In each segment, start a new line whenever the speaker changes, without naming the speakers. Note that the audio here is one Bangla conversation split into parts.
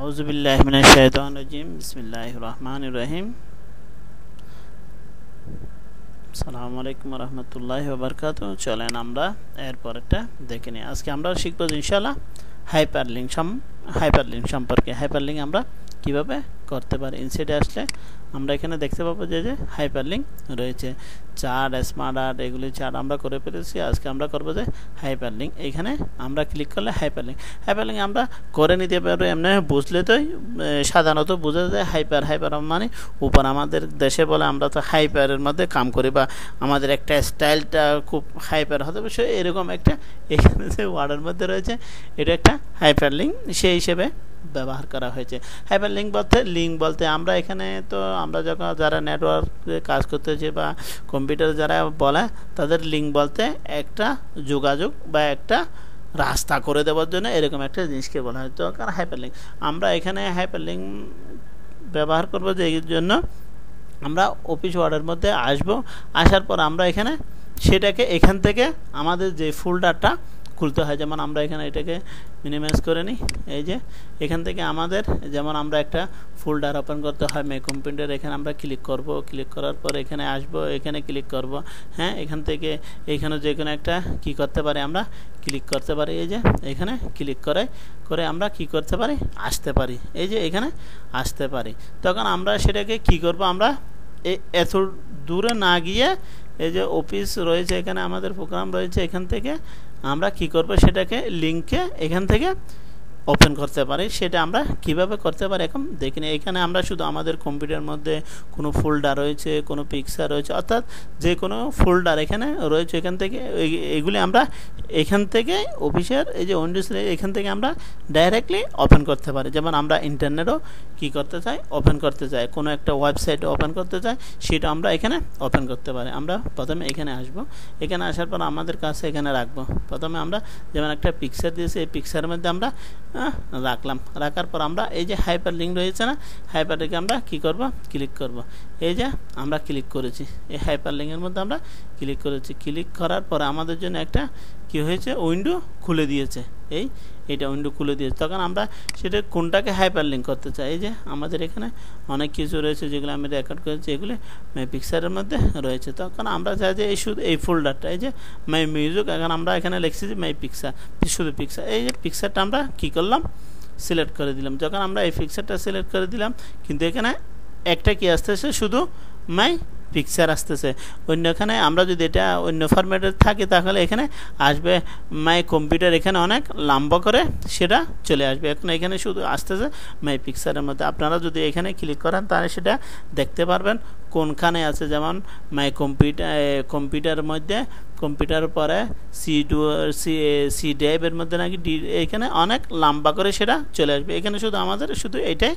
আউযুবিল্লাহি মিনাশ শাইতানির রাজিম বিসমিল্লাহির রহমানির রহিম আসসালামু আলাইকুম ওয়া রাহমাতুল্লাহি ওয়া বারাকাতুহু। চলেন আমরা এরপরটা দেখে নিই। আজকে আমরা শিখব ইনশাআল্লাহ হাইপারলিংক সম্পর্কে। হাইপারলিংক আমরা কিভাবে করতে পারি। ইনসাইডে আসলে আমরা এখানে দেখতে পাবো যে হাইপারলিংক রয়েছে। চার্ট, স্মার্ট আর্ট, এগুলি চার্ট আমরা করে ফেলেছি। আজকে আমরা করব যে হাইপারলিংক। এখানে আমরা ক্লিক করলে হাইপারলিংক আমরা করে নিতে পারবো। এমনি বুঝলে তো সাধারণত বোঝা যায় হাইপার মানে উপর। আমাদের দেশে বলে আমরা তো হাইপারের মধ্যে কাম করি, বা আমাদের একটা স্টাইলটা খুব হাইপার হতে পারে, এরকম একটা এখানে যে ওয়ার্ডের মধ্যে রয়েছে এটা একটা হাইপারলিংক সেই হিসেবে ব্যবহার করা হয়েছে। হাইপারলিংক বলতে আমরা এখানে তো আমরা যখন যারা নেটওয়ার্কে কাজ করতেছে বা কম্পিউটার যারা বলে, তাদের লিঙ্ক বলতে একটা যোগাযোগ বা একটা রাস্তা করে দেওয়ার জন্য এরকম একটা জিনিসকে বলা হয়। তো কারণ হাইপারলিংক আমরা এখানে হাইপারলিংক ব্যবহার করব যে এই জন্য আমরা অফিস ওয়ার্ডের মধ্যে আসার পর আমরা এখানে সেটাকে এখান থেকে আমাদের যে ফোল্ডারটা খুলতে হয়। যেমন আমরা এখানে এটাকে মিনিমাইজ করে নিই। এই যে এখান থেকে আমাদের যেমন আমরা একটা ফোল্ডার ওপেন করতে হয় মাই কম্পিউটার, এখানে আমরা ক্লিক করব। ক্লিক করার পর এখানে আসব, এখানে ক্লিক করব। হ্যাঁ, এখান থেকে এইখানে যে কোনো একটা কি করতে পারি, আমরা ক্লিক করতে পারি। এই যে এখানে ক্লিক করে আমরা কি করতে পারি, আসতে পারি। এই যে এখানে আসতে পারি। তখন আমরা সেটাকে কি করব, আমরা এত দূরে না গিয়ে এই যে অফিস রয়েছে, এখানে আমাদের প্রোগ্রাম রয়েছে, এখান থেকে আমরা কি করব, সেটাকে লিঙ্কে এখান থেকে ওপেন করতে পারি। সেটা আমরা কিভাবে করতে পারি এখন দেখি। এখানে আমরা শুধু আমাদের কম্পিউটারের মধ্যে কোনো ফোল্ডার রয়েছে, কোনো পিকচার রয়েছে, অর্থাৎ যে কোনো ফোল্ডার এখানে রয়েছে, এখান থেকে এগুলি আমরা এখান থেকে অফিসের এই যে উইন্ডোজ এখান থেকে আমরা ডাইরেক্টলি ওপেন করতে পারি। যেমন আমরা ইন্টারনেটও কি করতে চাই, ওপেন করতে চাই, কোনো একটা ওয়েবসাইট ওপেন করতে চাই, সেটা আমরা এখানে ওপেন করতে পারি। আমরা প্রথমে এখানে আসব, এখানে আসার পর আমাদের কাছে এখানে রাখবো। প্রথমে আমরা যেমন একটা পিকচার দিয়েছি, এই পিকচারের মধ্যে আমরা রাখার পর আমরা এই যে হাইপারলিংক রয়েছে না, হাইপারলিংকে আমরা কি করব, ক্লিক করব। এই যে আমরা ক্লিক করেছি, এই হাইপারলিংকের মধ্যে আমরা ক্লিক করেছি। ক্লিক করার পর আমাদের জন্য একটা কি হয়েছে, উইন্ডো খুলে দিয়েছে। এইটা উইন্ডো খুলে দিয়েছে। তখন আমরা সেটা কোনটাকে হাইপারলিংক করতে চাই। এই যে আমাদের এখানে অনেক কিছু রয়েছে যেগুলো আমি রেকর্ড করেছি, এগুলি মাই পিকচারের মধ্যে রয়েছে। তখন আমরা চাই যে এই শুধু এই ফোল্ডারটা, এই যে মাই মিউজিক, এখন আমরা এখানে লিখছি যে মাই পিকচার, শুধু পিকচার। এই যে পিকচারটা আমরা কী করলাম, সিলেক্ট করে দিলাম। যখন আমরা এই পিকচারটা সিলেক্ট করে দিলাম, কিন্তু এখানে একটা কি আসতেছে, শুধু মাই পিকচার আসতেছে। অন্যখানে আমরা যদি এটা অন্য ফরম্যাটে থাকি, তাহলে এখানে আসবে মাই কম্পিউটার, এখানে অনেক লম্বা করে সেটা চলে আসবে। এখন এখানে শুধু আসতেছে মাই পিকচারের মধ্যে। আপনারা যদি এখানে ক্লিক করেন তাহলে সেটা দেখতে পারবেন কোনখানে আছে। যেমন মাই কম্পিউটারের মধ্যে, কম্পিউটার পরে সি ড্রাইভের মধ্যে নাকি এখানে অনেক লম্বা করে সেটা চলে আসবে। এখানে শুধু আমাদের শুধু এটাই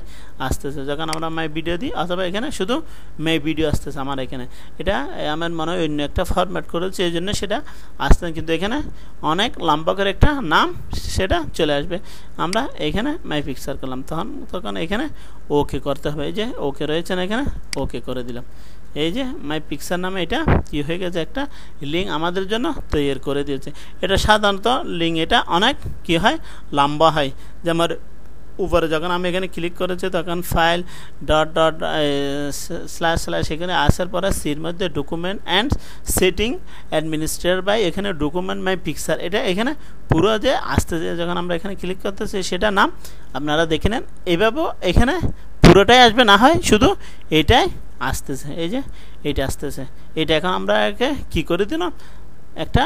আসতেছে। যখন আমরা মাই ভিডিও দিই, অথবা এখানে শুধু মাই ভিডিও আসতেছে আমার এখানে। এটা আমার মনে হয় অন্য একটা ফরম্যাট করেছে, এই জন্য সেটা আসতে, কিন্তু এখানে অনেক লম্বা করে একটা নাম সেটা চলে আসবে। আমরা এখানে মাই পিকচার করলাম, তখন এখানে ওকে করতে হবে। এই যে ওকে রয়েছে না, এখানে ওকে করে দিলাম। এই যে মাই পিকচার নামে এটা কি হয়ে গেছে, একটা লিঙ্ক আমাদের জন্য তৈরি করে দিয়েছে। এটা সাধারণত লিঙ্ক এটা অনেক কি হয়, লম্বা হয়। যেমন উপরে যখন আমি এখানে ক্লিক করেছি, তখন ফাইল / এখানে আসার পরে সির মধ্যে document and setting administrator by, এখানে ডকুমেন্ট মাই পিকচার, এটা এখানে পুরো যে আসতেছে। যখন আমরা এখানে ক্লিক করতেছি, সেটা নাম আপনারা দেখে নেন। এইভাবেও এখানে পুরোটাই আসবে, না হয় শুধু এটাই আসতেছে। এই যে এইটা আসতেছে, এটা এখন আমরা একে কী করে দিলাম, একটা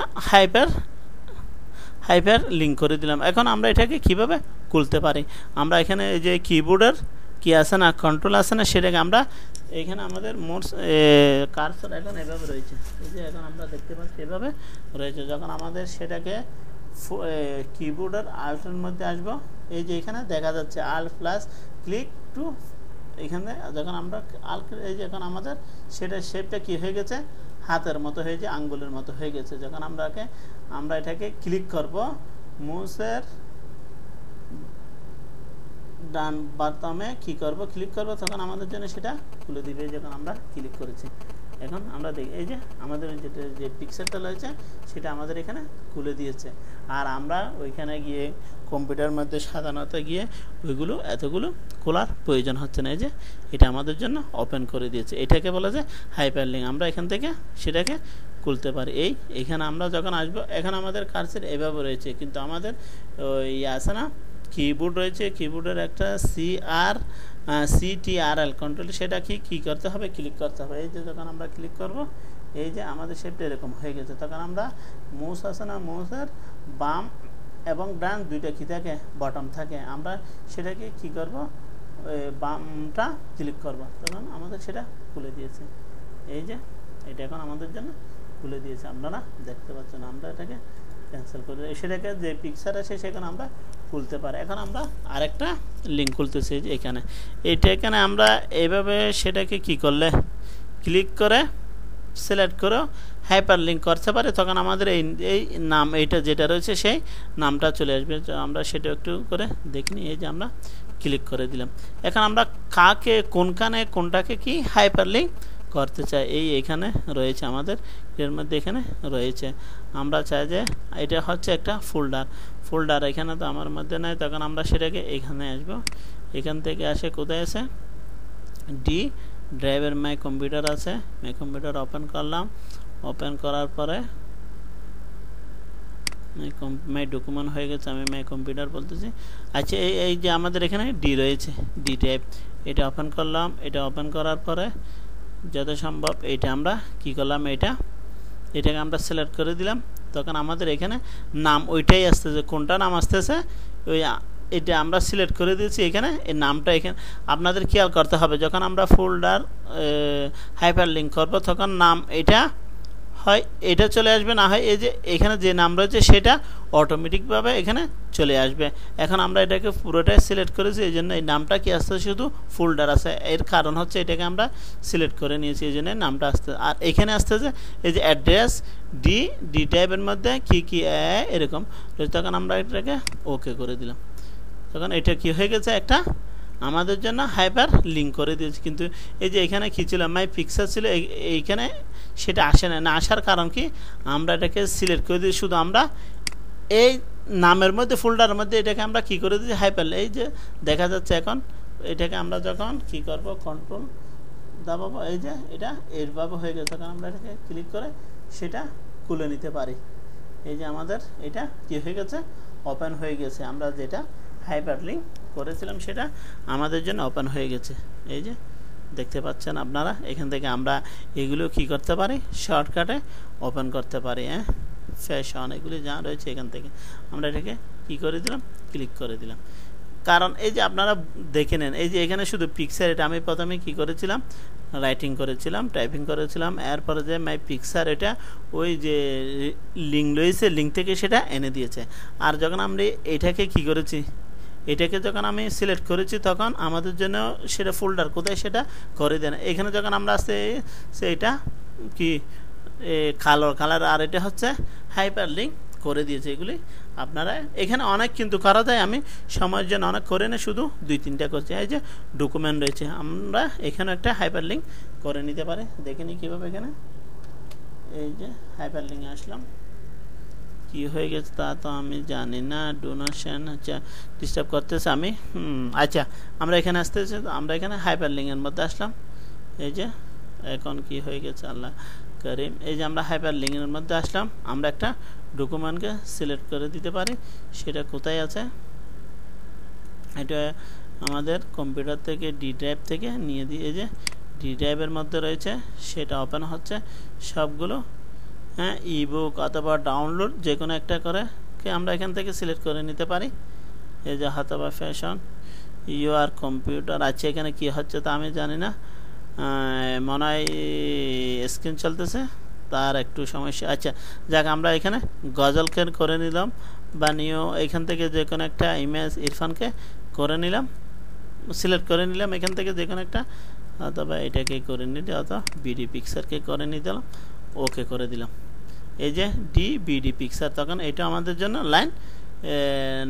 হাইপার লিঙ্ক করে দিলাম। এখন আমরা এটাকে কিভাবে খুলতে পারি, আমরা এখানে এই যে কিবোর্ডের কি আছে না, কন্ট্রোল আছে না, সেটাকে আমরা এখানে আমাদের কার্সর এখন এভাবে রয়েছে। এই যে এখন আমরা দেখতে পাচ্ছি এভাবে রয়েছে। যখন আমাদের সেটাকে কিবোর্ডের আল্টের মধ্যে আসবো, এই যে এখানে দেখা যাচ্ছে আল্ট প্লাস ক্লিক টু, এখানে যখন আমরা এই যে এখন আমাদের সেটা শেপটা কি হয়ে গেছে, হাতের মতো হয়েছে, আঙ্গুলের মতো হয়ে গেছে। যখন আমরা এটাকে ক্লিক করব, মাউসের ডান বাটনে কি করব, ক্লিক করব, তখন আমাদের জন্য সেটা খুলে দিবে। যখন আমরা ক্লিক করেছি, এখন আমরা দেখি এই যে আমাদের যেটা যে পিকচারটা রয়েছে সেটা আমাদের এখানে খুলে দিয়েছে। আর আমরা ওইখানে গিয়ে কম্পিউটার মধ্যে সাধারণত গিয়ে ওইগুলো এতগুলো খোলার প্রয়োজন হচ্ছে না। এই যে এটা আমাদের জন্য ওপেন করে দিয়েছে। এটাকে বলা যায় হাইপারলিঙ্ক। আমরা এখান থেকে সেটাকে খুলতে পারি। এইখানে আমরা যখন আসবো, এখন আমাদের কার্সর এভাবে রয়েছে, কিন্তু আমাদের ওই আছে না কিবোর্ড রয়েছে, কিবোর্ডের একটা CTRL কন্ট্রোল, সেটা কি করতে হবে, ক্লিক করতে হবে। এই যে যখন আমরা ক্লিক করব, এই যে আমাদের শেপটা এরকম হয়ে গেছে। তখন আমরা মাউস আছে না, মাউসের বাম এবং ডান দুইটা কি থাকে, বটম থাকে। আমরা সেটাকে কি করব, বামটা ক্লিক করব, তখন আমাদের সেটা খুলে দিয়েছে। এই যে এটা এখন আমাদের জন্য খুলে দিয়েছে, আপনারা দেখতে পাচ্ছেন। আমরা এটাকে ক্যান্সেল করে সেটাকে যে পিকচার আছে সেখানে আমরা খুলতে পারি। এখন আমরা আরেকটা লিঙ্ক খুলতেছি যে এখানে আমরা এইভাবে সেটাকে কি করলে ক্লিক করে সিলেক্ট করে হাইপার লিঙ্ক করতে পারি। তখন আমাদের এই নাম এইটা যেটা রয়েছে সেই নামটা চলে আসবে। আমরা সেটা একটু করে দেখিনি। এই যে আমরা ক্লিক করে দিলাম। এখন আমরা কাকে কোনটাকে কি হাইপার লিঙ্ক করতে চাই, এইখানে রয়েছে আমাদের এর মধ্যে, এখানে রয়েছে। আমরা চাই যে এটা হচ্ছে একটা ফোল্ডার এখানে তো আমার মধ্যে নাই। তখন আমরা সেটাকে এখানে আসবো। এখান থেকে আসে কোথায় আছে, ডি ড্রাইভের মাই কম্পিউটার আছে। মাই কম্পিউটার ওপেন করলাম। ওপেন করার পরে মাই ডকুমেন্ট হয়ে গেছে, আমি মাই কম্পিউটার বলতেছি। আচ্ছা, এই যে আমাদের এখানে ডি রয়েছে, ডি টাইপ, এটা ওপেন করলাম। এটা ওপেন করার পরে যত সম্ভব এটা আমরা কি করলাম, এটাকে আমরা সিলেক্ট করে দিলাম। তখন আমাদের এখানে নাম ওইটাই আসতেছে, কোনটা নাম আসতেছে ওই এটা আমরা সিলেক্ট করে দিয়েছি। এখানে এই নামটা এখানে আপনাদের খেয়াল করতে হবে, যখন আমরা ফোল্ডার হাইপার লিঙ্ক করবো তখন নাম এটা হয় এটা চলে আসবে, না হয় এই যে এখানে যে নাম রয়েছে সেটা অটোমেটিকভাবে এখানে চলে আসবে। এখন আমরা এটাকে পুরোটাই সিলেক্ট করেছি, এই জন্য এই নামটা কি আসছে, শুধু ফোল্ডার আছে। এর কারণ হচ্ছে এটাকে আমরা সিলেক্ট করে নিয়েছি, এই জন্য নামটা আসতে। আর এখানে আসতেছে এই যে অ্যাড্রেস ডি টাইপের মধ্যে কি এরকম। তখন আমরা এটাকে ওকে করে দিলাম। তখন এটা কি হয়ে গেছে, একটা আমাদের জন্য হাইপার লিঙ্ক করে দিয়েছে। কিন্তু এই যে এখানে কি ছিল, মাই পিকচার ছিল, এইখানে সেটা আসে না আসার কারণ কি, আমরা এটাকে সিলেক্ট করে দিই। শুধু আমরা এই নামের মধ্যে ফোল্ডারের মধ্যে এটাকে আমরা কি করে দিই, হাইপার। এই যে দেখা যাচ্ছে এখন এটাকে আমরা যখন কি করব, কন্ট্রোল দাবাবো, এই যে এটা এইভাবে হয়ে গেছে। তখন আমরা এটাকে ক্লিক করে সেটা খুলে নিতে পারি। এই যে আমাদের এটা কি হয়ে গেছে, ওপেন হয়ে গেছে। আমরা যেটা হাইপার লিঙ্ক করেছিলাম সেটা আমাদের জন্য ওপেন হয়ে গেছে। এই যে দেখতে পাচ্ছেন আপনারা, এখান থেকে আমরা এগুলো কি করতে পারি, শর্টকাটে ওপেন করতে পারি। ফ্যাশন এগুলি যা রয়েছে এখান থেকে আমরা এটাকে কি করে দিলাম, ক্লিক করে দিলাম। কারণ এই যে আপনারা দেখে নেন, এই যে এখানে শুধু পিকচার, এটা আমি প্রথমে কি করেছিলাম, রাইটিং করেছিলাম, টাইপিং করেছিলাম। এরপরে যে মাই পিকচার, এটা ওই যে লিঙ্ক রয়েছে, লিঙ্ক থেকে সেটা এনে দিয়েছে। আর যখন আমরা এটাকে কি করেছি, এটাকে যখন আমি সিলেক্ট করেছি তখন আমাদের জন্য সেটা ফোল্ডার কোথায় সেটা করে দেন। এখানে যখন আমরা আসতে এটা কি কালার, আর এটা হচ্ছে হাইপার লিঙ্ক করে দিয়েছে। এগুলি আপনারা এখানে অনেক কিন্তু করা যায়, আমি সময়ের জন্য অনেক করে না, শুধু 2-3টা করছি। এই যে ডকুমেন্ট রয়েছে, আমরা এখানে একটা হাইপার লিঙ্ক করে নিতে পারি। দেখে নিই কীভাবে। এখানে এই যে হাইপার লিঙ্কে আসলাম, কি হয়ে গেছে তা তো আমি জানি না। ডোনেশন আচ্ছা ডিস্টার্ব করতেছে আমি। আচ্ছা, আমরা এখানে আসতেছি, আমরা এখানে হাইপার লিঙ্কের মধ্যে আসলাম। এই যে এখন কি হয়ে গেছে, আল্লাহ করিম। এই যে আমরা হাইপার লিঙ্কের মধ্যে আসলাম। আমরা একটা ডকুমেন্টকে সিলেক্ট করে দিতে পারি, সেটা কোথায় আছে, এটা আমাদের কম্পিউটার থেকে ডি ড্রাইভ থেকে নিয়ে দিই। এই যে ডি ড্রাইভের মধ্যে রয়েছে, সেটা ওপেন হচ্ছে সবগুলো। ইবুক অথবা ডাউনলোড যে কোনো একটা করে আমরা এখান থেকে সিলেক্ট করে নিতে পারি। এই যে অথবা ফ্যাশন ইউআর কম্পিউটার। আচ্ছা, এখানে কি হচ্ছে তা আমি জানি না, মনে হয় স্ক্রিন চলতেছে, তার একটু সমস্যা। আচ্ছা যাক, আমরা এখানে গজলকে করে নিলাম, বা নিও এখান থেকে যে কোনো একটা ইমেজ ইরফানকে করে নিলাম, সিলেক্ট করে নিলাম এখান থেকে যে কোনো একটা, অথবা এটাকে করে নিতে, অথবা বিডি পিকচারকে করে নিতে, ওকে করে দিলাম। এই যে বিডি পিকচার, তখন এটা আমাদের জন্য লাইন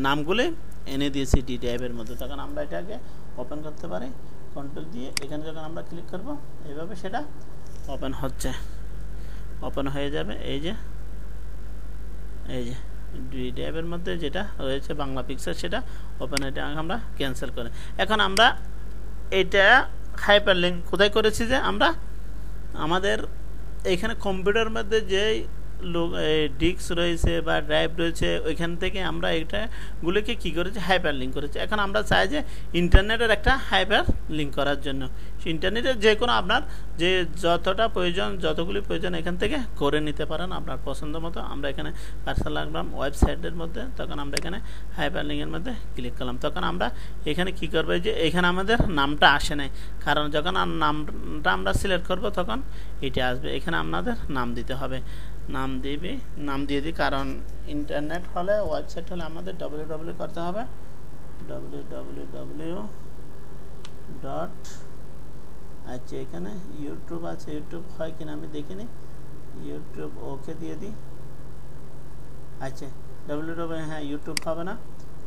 নামগুলো এনে দিয়েছি ডি ড্রাইভের মধ্যে। তখন আমরা এটাকে ওপেন করতে পারি কন্ট্রোল দিয়ে। এখানে যখন আমরা ক্লিক করব এইভাবে সেটা ওপেন হচ্ছে, ওপেন হয়ে যাবে। এই যে ড্রাইভের মধ্যে যেটা রয়েছে বাংলা পিকচার সেটা ওপেন, এটা আমরা ক্যান্সেল করে। এখন আমরা এটা হাইপারলিংক কোথায় করেছি, যে আমরা আমাদের এইখানে কম্পিউটার মধ্যে যে ডিস্ক রয়েছে বা ড্রাইভ রয়েছে ওইখান থেকে আমরা এটাগুলোকে কী করেছি, হাইপার লিঙ্ক করেছি। এখন আমরা চাই যে ইন্টারনেটের একটা হাইপার লিঙ্ক করার জন্য ইন্টারনেটের যে কোনো আপনার যে যতটা প্রয়োজন, যতগুলি প্রয়োজন এখান থেকে করে নিতে পারেন আপনার পছন্দ মতো। আমরা এখানে কার্সর লাগলাম ওয়েবসাইটের মধ্যে, তখন আমরা এখানে হাইপার লিঙ্কের মধ্যে ক্লিক করলাম। তখন আমরা এখানে কী করবো, যে এখানে আমাদের নামটা আসে নাই, কারণ যখন নামটা আমরা সিলেক্ট করব তখন এটা আসবে। এখানে আপনাদের নাম দিতে হবে, নাম দিয়ে দিই, কারণ ইন্টারনেট হলে ওয়েবসাইট হলে আমাদের www করতে হবে, www. আচ্ছা এখানে ইউটিউব আছে, ইউটিউব হয় কিনা আমি দেখিনি, ইউটিউব ওকে দিয়ে দিই। আচ্ছা www, হ্যাঁ ইউটিউব হবে না,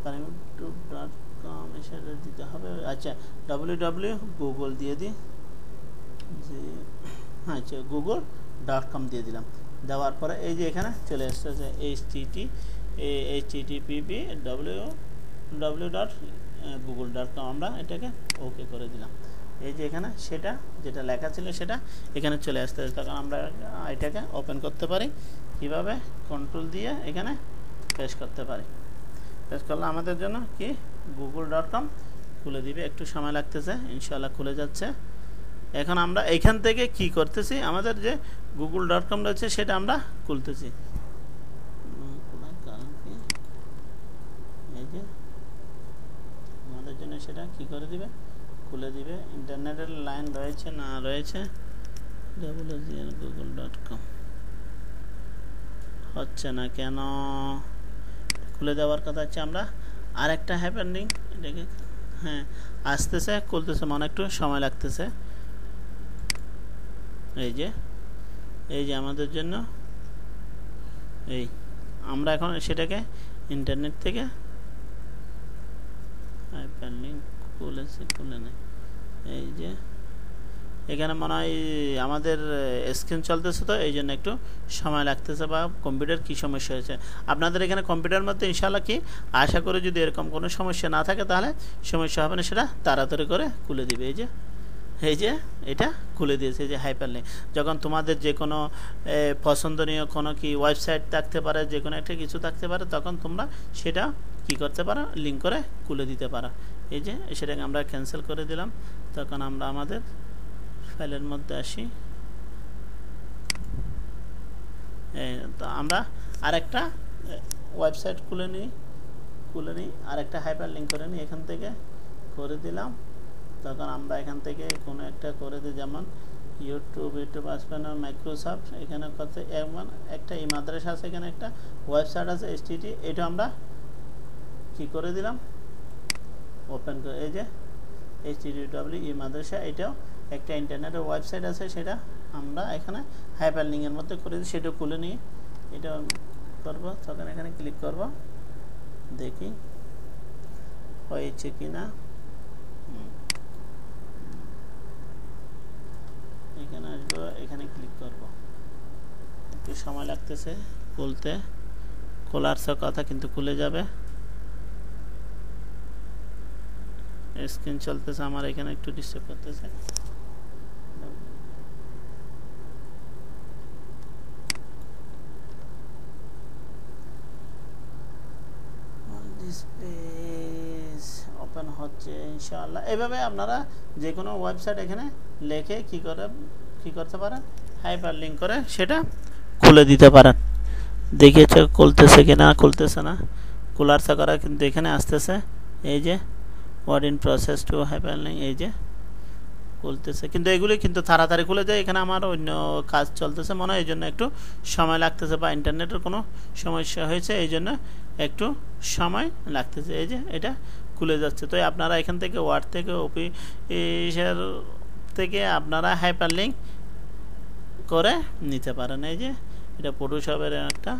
কারণ youtube.com সেটা দিতে হবে। আচ্ছা www গুগল দিয়ে দিই, যে আচ্ছা google.com দিয়ে দিলাম। দেওয়ার পরে এই যে এখানে চলে এসেছে http://www.google.com, আমরা এটাকে ওকে করে দিলাম। এই যে এখানে সেটা যেটা লেখা ছিল সেটা এখানে চলে আসতে, তখন আমরা এটাকে ওপেন করতে পারি। কিভাবে, কন্ট্রোল দিয়ে এখানে পেস্ট করতে পারি। পেস্ট করলে আমাদের জন্য কি google.com খুলে দিবে, একটু সময় লাগতেছে, ইনশাআল্লাহ খুলে যাচ্ছে। এখন আমরা এখান থেকে কি করতেছি, আমাদের যে google.com রয়েছে সেটা আমরা খুলতেছি। এই যে আমাদের জন্য সেটা কি করে দিবে, খুলে দিবে। ইন্টারনেটের লাইন রয়েছে না রয়েছে, google.com হচ্ছে না কেন, খুলে দেওয়ার কথা হচ্ছে। আমরা আরেকটা হাইপার লিঙ্ক এটাকে, হ্যাঁ আসতেছে, খুলতেছে, মনে একটু সময় লাগতেছে। এই যে আমাদের জন্য আমরা এখন সেটাকে ইন্টারনেট থেকে হাইপার লিঙ্ক খুলে নেই। এই যে এখানে মনে হয় আমাদের স্ক্রিন চলতেছে, তো এই জন্য একটু সময় লাগতেছে, বা কম্পিউটার কি সমস্যা হয়েছে। আপনাদের এখানে কম্পিউটার মধ্যে ইনশাআল্লাহ কি আশা করি যদি এরকম কোনো সমস্যা না থাকে তাহলে সমস্যা হবে না, সেটা তাড়াতাড়ি করে খুলে দিবে। এই যে এটা খুলে দিয়েছে, যে হাইপার লিঙ্ক। যখন তোমাদের যে কোনো পছন্দনীয় কোনো কি ওয়েবসাইট থাকতে পারে, যে কোনো একটা কিছু থাকতে পারে, তখন তোমরা সেটা কি করতে পারো, লিঙ্ক করে খুলে দিতে পারো। এই যে সেটাকে আমরা ক্যান্সেল করে দিলাম। তখন আমরা আমাদের ফাইলের মধ্যে আসি, তো আমরা আরেকটা ওয়েবসাইট খুলে নিই, আরেকটা হাইপার লিঙ্ক করে নিই, এখান থেকে করে দিলাম। তখন আমরা এখান থেকে কোনো একটা করে দিই, যেমন ইউটিউব আসবে না, মাইক্রোসফট এখানে কত, এমন একটা ই মাদ্রাসা আছে, এখানে একটা ওয়েবসাইট আছে HTTP, এটা আমরা কি করে দিলাম, ওপেন করে। এই যে http মাদ্রাসা, এটাও একটা ইন্টারনেটের ওয়েবসাইট আছে, সেটা আমরা এখানে হাইপার লিঙ্কের মধ্যে করে দিই। সেটা খুলে নিয়ে এটা করব, তখন এখানে ক্লিক করব, দেখি হয়েছে কিনা। এখানে আসবো, এখানে ক্লিক করব, একটু সময় লাগতেছে খুলতে, খোলার কথা কিন্তু খুলে যাবে। স্ক্রিন চলতেছে আমার, এখানে একটু ডিস্টার্ব করতেছে। ওপেন হচ্ছে ইনশাআল্লাহ। এভাবে আপনারা যে কোনো ওয়েবসাইট এখানে লিখে কি করতে পারেন, হাইপার লিঙ্ক করে সেটা খুলে দিতে পারেন। দেখিয়েছে খুলতেছে কিনা, খুলতেছে না, খোলার করা কিন্তু এখানে আসতেছে। এই যে word in process to hyperlink, এই যে খুলতেছে, কিন্তু এগুলি কিন্তু তাড়াতাড়ি খুলে যায়। এখানে আমার অন্য কাজ চলতেছে মনে হয়, এই জন্য একটু সময় লাগতেছে, বা ইন্টারনেটের কোনো সমস্যা হয়েছে এই জন্য একটু সময় লাগতেছে। এই যে এটা খুলে যাচ্ছে। তো আপনারা এখান থেকে ওয়ার্ড থেকে অফিসের থেকে আপনারা হাইপার লিঙ্ক করে নিতে পারেন। এই যে এটা ফটোশপের একটা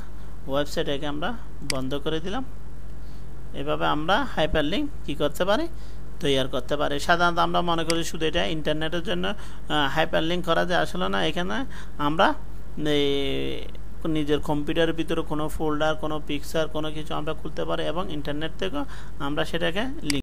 ওয়েবসাইট, একে আমরা বন্ধ করে দিলাম। এভাবে আমরা হাইপার লিঙ্ক কী করতে পারি, তৈরি করতে পারি। সাধারণত আমরা মনে করি শুধু এটা ইন্টারনেটের জন্য হাইপার লিঙ্ক করা যায়, আসলে না। এখানে আমরা নিজের কম্পিউটারের ভিতরে কোনো ফোল্ডার, কোনো পিকচার, কোনো কিছু আমরা খুলতে পারি এবং ইন্টারনেট থেকেও আমরা সেটাকে লিঙ্ক